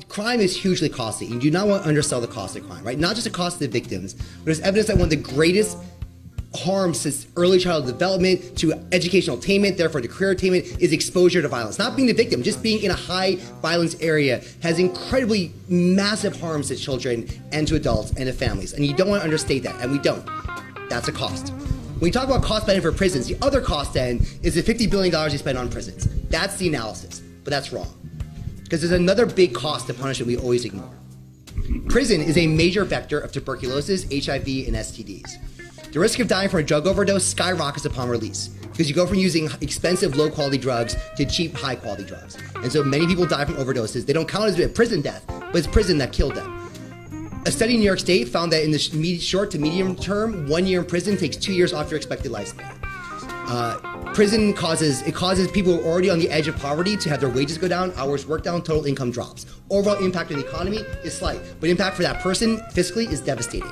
Crime is hugely costly. You do not want to undersell the cost of crime, right? Not just the cost of the victims, but there's evidence that one of the greatest harms since early childhood development to educational attainment, therefore to career attainment, is exposure to violence. Not being the victim, just being in a high violence area has incredibly massive harms to children and to adults and to families. And you don't want to understate that, and we don't. That's a cost. When we talk about cost benefit for prisons, the other cost then is the $50 billion you spend on prisons. That's the analysis, but that's wrong. Because there's another big cost to punishment we always ignore. Prison is a major vector of tuberculosis, HIV, and STDs. The risk of dying from a drug overdose skyrockets upon release because you go from using expensive, low-quality drugs to cheap, high-quality drugs. And so many people die from overdoses. They don't count as a prison death, but it's prison that killed them. A study in New York State found that in the short to medium term, 1 year in prison takes 2 years off your expected lifespan. Prison causes people who are already on the edge of poverty to have their wages go down, hours worked down, total income drops. Overall impact on the economy is slight, but impact for that person fiscally is devastating.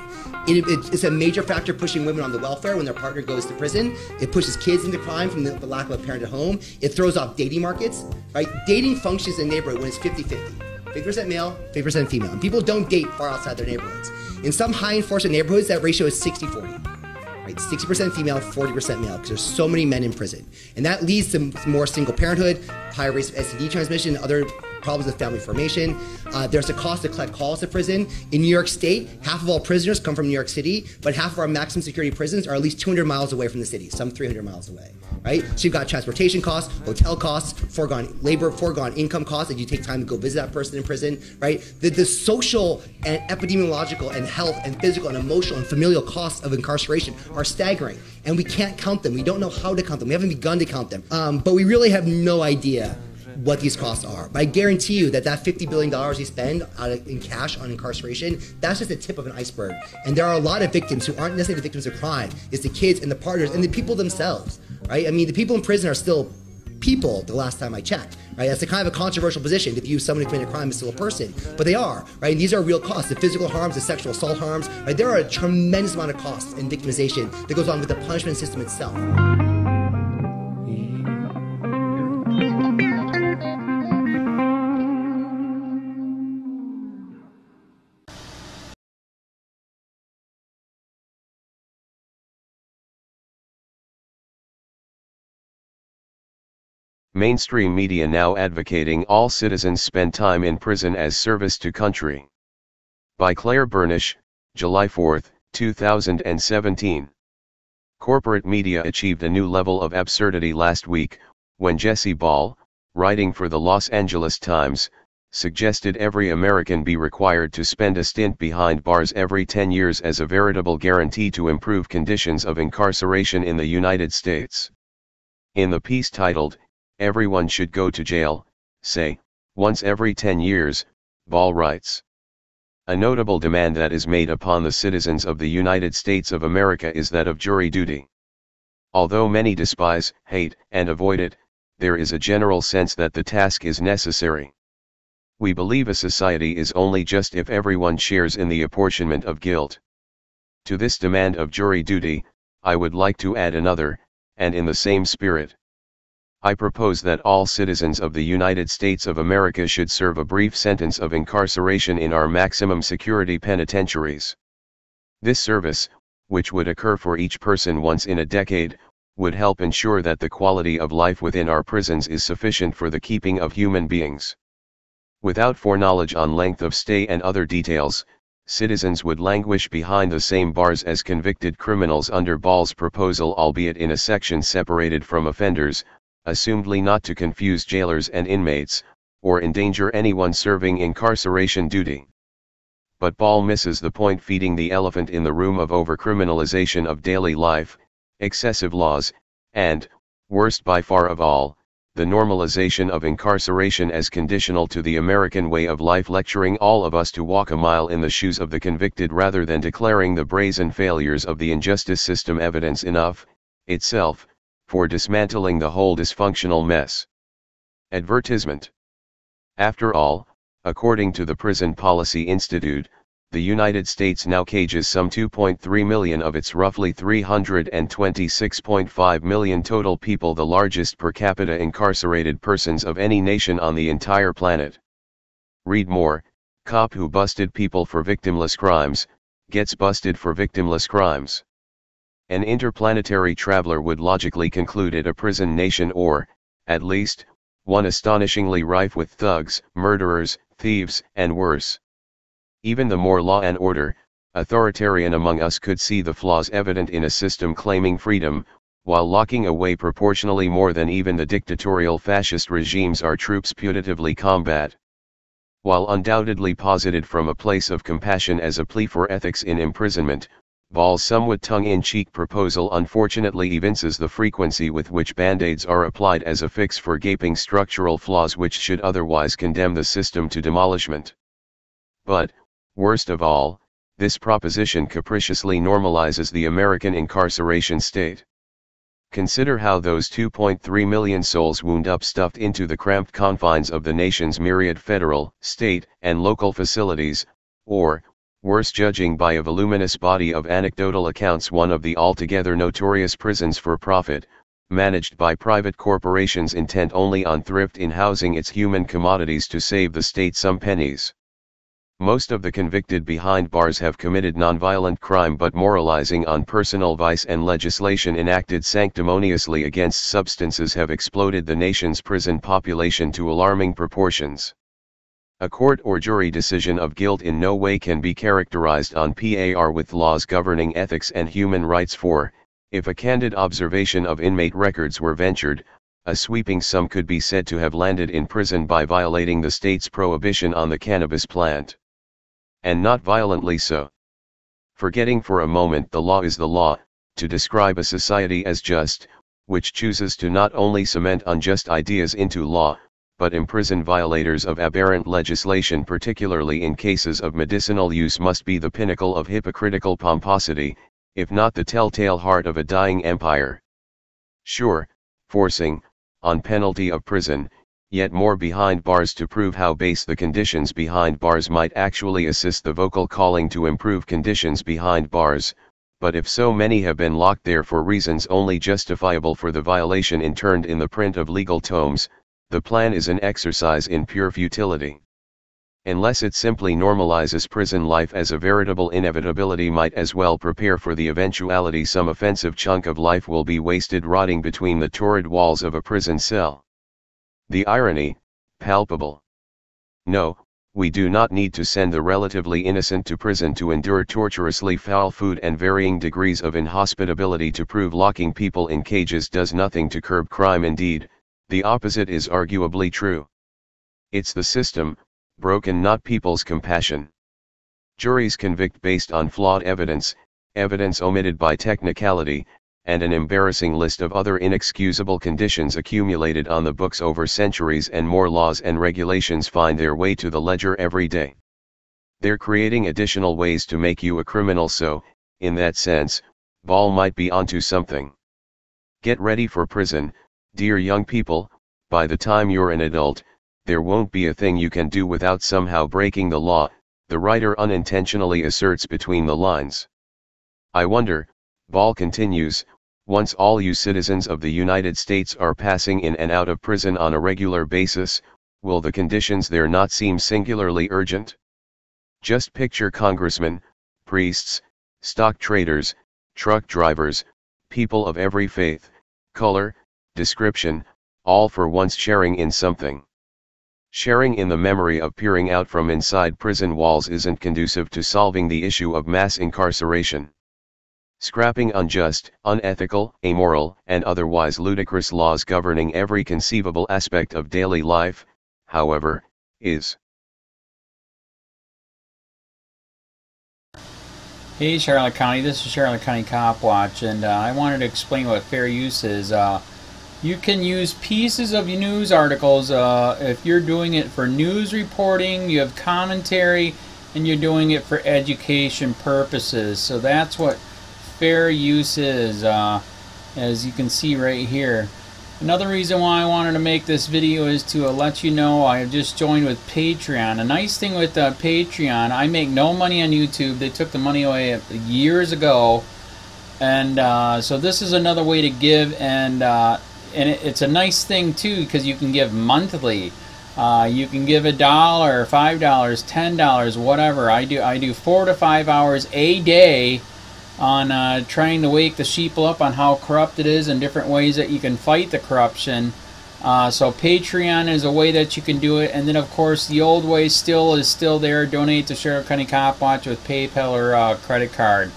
It's a major factor pushing women on the welfare when their partner goes to prison. It pushes kids into crime from the lack of a parent at home. It throws off dating markets, right? Dating functions in a neighborhood when it's 50-50. 50% male, 50% female. And people don't date far outside their neighborhoods. In some high enforcement neighborhoods, that ratio is 60-40. Right? 60% female, 40% male, because there's so many men in prison. And that leads to more single parenthood, higher rates of STD transmission, other problems with family formation. There's a cost to collect calls to prison. In New York State, half of all prisoners come from New York City, but half of our maximum security prisons are at least 200 miles away from the city, some 300 miles away, right? So you've got transportation costs, hotel costs, foregone labor, foregone income costs if you take time to go visit that person in prison, right? The social and epidemiological and health and physical and emotional and familial costs of incarceration are staggering, and we can't count them. We don't know how to count them. We haven't begun to count them, but we really have no idea what these costs are. But I guarantee you that $50 billion you spend in cash on incarceration, that's just the tip of an iceberg. And there are a lot of victims who aren't necessarily the victims of crime. It's the kids and the partners and the people themselves, right? I mean, the people in prison are still people the last time I checked, right? That's a kind of a controversial position to view someone who committed a crime as still a person, but they are, right? And these are real costs, the physical harms, the sexual assault harms, right? There are a tremendous amount of costs and victimization that goes on with the punishment system itself. Mainstream media now advocating all citizens spend time in prison as service to country. By Claire Burnish, July 4, 2017. Corporate media achieved a new level of absurdity last week, when Jesse Ball, writing for the Los Angeles Times, suggested every American be required to spend a stint behind bars every 10 years as a veritable guarantee to improve conditions of incarceration in the United States. In the piece titled, "Everyone Should Go to Jail, Say, Once Every 10 Years, Ball writes. A notable demand that is made upon the citizens of the United States of America is that of jury duty. Although many despise, hate, and avoid it, there is a general sense that the task is necessary. We believe a society is only just if everyone shares in the apportionment of guilt. To this demand of jury duty, I would like to add another, and in the same spirit. I propose that all citizens of the United States of America should serve a brief sentence of incarceration in our maximum security penitentiaries. This service, which would occur for each person once in a decade, would help ensure that the quality of life within our prisons is sufficient for the keeping of human beings. Without foreknowledge on length of stay and other details, citizens would languish behind the same bars as convicted criminals under Ball's proposal, albeit in a section separated from offenders, assumedly not to confuse jailers and inmates, or endanger anyone serving incarceration duty. But Ball misses the point, feeding the elephant in the room of overcriminalization of daily life, excessive laws, and, worst by far of all, the normalization of incarceration as conditional to the American way of life, lecturing all of us to walk a mile in the shoes of the convicted rather than declaring the brazen failures of the injustice system evidence enough, itself, for dismantling the whole dysfunctional mess. Advertisement. After all, according to the Prison Policy Institute, the United States now cages some 2.3 million of its roughly 326.5 million total people, the largest per capita incarcerated persons of any nation on the entire planet. Read more. Cop who busted people for victimless crimes, gets busted for victimless crimes. An interplanetary traveler would logically conclude it a prison nation or, at least, one astonishingly rife with thugs, murderers, thieves, and worse. Even the more law and order, authoritarian among us could see the flaws evident in a system claiming freedom, while locking away proportionally more than even the dictatorial fascist regimes our troops putatively combat. While undoubtedly posited from a place of compassion as a plea for ethics in imprisonment, Ball's somewhat tongue-in-cheek proposal unfortunately evinces the frequency with which band-aids are applied as a fix for gaping structural flaws which should otherwise condemn the system to demolishment. But, worst of all, this proposition capriciously normalizes the American incarceration state. Consider how those 2.3 million souls wound up stuffed into the cramped confines of the nation's myriad federal, state, and local facilities, or, worse judging by a voluminous body of anecdotal accounts, one of the altogether notorious prisons for profit, managed by private corporations intent only on thrift in housing its human commodities to save the state some pennies. Most of the convicted behind bars have committed nonviolent crime, but moralizing on personal vice and legislation enacted sanctimoniously against substances have exploded the nation's prison population to alarming proportions. A court or jury decision of guilt in no way can be characterized on par with laws governing ethics and human rights, for, if a candid observation of inmate records were ventured, a sweeping sum could be said to have landed in prison by violating the state's prohibition on the cannabis plant. And not violently so. Forgetting for a moment the law is the law, to describe a society as just, which chooses to not only cement unjust ideas into law, but imprison violators of aberrant legislation, particularly in cases of medicinal use, must be the pinnacle of hypocritical pomposity, if not the telltale heart of a dying empire. Sure, forcing, on penalty of prison, yet more behind bars to prove how base the conditions behind bars might actually assist the vocal calling to improve conditions behind bars, but if so many have been locked there for reasons only justifiable for the violation interned in the print of legal tomes, the plan is an exercise in pure futility. Unless it simply normalizes prison life as a veritable inevitability, might as well prepare for the eventuality some offensive chunk of life will be wasted rotting between the torrid walls of a prison cell. The irony, palpable. No, we do not need to send the relatively innocent to prison to endure torturously foul food and varying degrees of inhospitability to prove locking people in cages does nothing to curb crime. Indeed, the opposite is arguably true. It's the system, broken, not people's compassion. Juries convict based on flawed evidence, evidence omitted by technicality, and an embarrassing list of other inexcusable conditions accumulated on the books over centuries, and more laws and regulations find their way to the ledger every day. They're creating additional ways to make you a criminal, so, in that sense, Ball might be onto something. Get ready for prison, dear young people. By the time you're an adult, there won't be a thing you can do without somehow breaking the law, the writer unintentionally asserts between the lines. I wonder, Ball continues, once all you citizens of the United States are passing in and out of prison on a regular basis, will the conditions there not seem singularly urgent? Just picture congressmen, priests, stock traders, truck drivers, people of every faith, color, description, all for once sharing in something. Sharing in the memory of peering out from inside prison walls isn't conducive to solving the issue of mass incarceration. Scrapping unjust, unethical, amoral, and otherwise ludicrous laws governing every conceivable aspect of daily life, however, is. Hey Charlotte County, this is Charlotte County Cop Watch, and I wanted to explain what fair use is. You can use pieces of news articles if you're doing it for news reporting, you have commentary, and you're doing it for education purposes. So that's what fair use is, as you can see right here. Another reason why I wanted to make this video is to let you know I have just joined with Patreon. A nice thing with Patreon, I make no money on YouTube. They took the money away years ago, and so this is another way to give, and it's a nice thing too because you can give monthly. You can give $1, $5, $10, whatever. I do 4 to 5 hours a day on trying to wake the sheep up on how corrupt it is and different ways that you can fight the corruption. So Patreon is a way that you can do it, and then of course the old way is still there. Donate to Sheriff County COPWATCH with PayPal or credit card.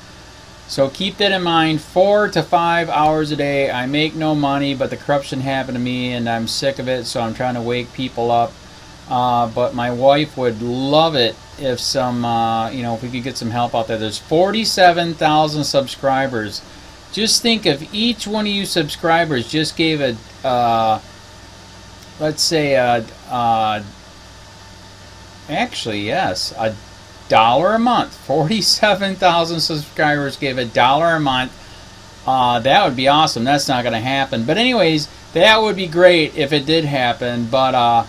So keep that in mind. 4 to 5 hours a day. I make no money, but the corruption happened to me, and I'm sick of it. So I'm trying to wake people up. But my wife would love it if some, if we could get some help out there. There's 47,000 subscribers. Just think if each one of you subscribers just gave a, let's say, actually, yes, $1 a month. 47,000 subscribers gave $1 a month. That would be awesome. That's not going to happen. But anyways, that would be great if it did happen. But,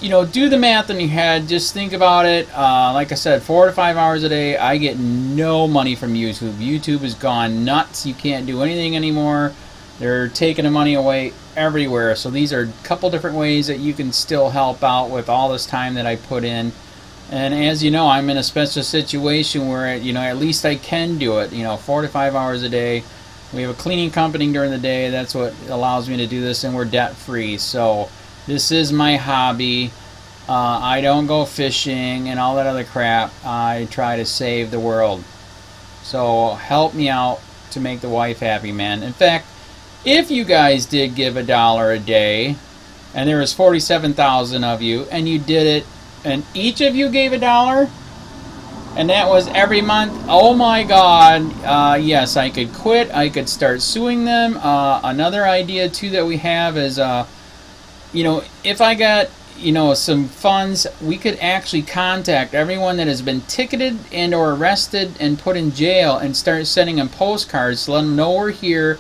do the math in your head. Just think about it. Like I said, 4 to 5 hours a day. I get no money from YouTube. YouTube has gone nuts. You can't do anything anymore. They're taking the money away everywhere. So these are a couple different ways that you can still help out with all this time that I put in. And as you know, I'm in a special situation where, at least I can do it, 4 to 5 hours a day. We have a cleaning company during the day. That's what allows me to do this, and we're debt-free. So this is my hobby. I don't go fishing and all that other crap. I try to save the world. So help me out to make the wife happy, man. In fact, if you guys did give $1 a day, and there was 47,000 of you, and you did it, and each of you gave $1, and that was every month, oh my God, yes, I could quit. I could start suing them. Another idea too that we have is, if I got, some funds, we could actually contact everyone that has been ticketed and or arrested and put in jail and start sending them postcards to let them know we're here,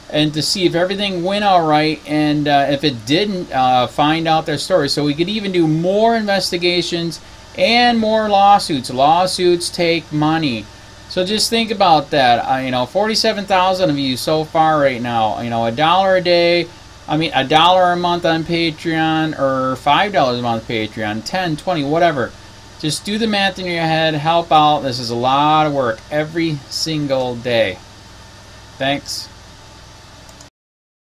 and to see if everything went all right, and if it didn't, find out their story. So we could even do more investigations and more lawsuits. Lawsuits take money. So just think about that. 47,000 of you so far right now. $1 a day. $1 a month on Patreon, or $5 a month Patreon, 10, 20, whatever. Just do the math in your head. Help out. This is a lot of work every single day. Thanks.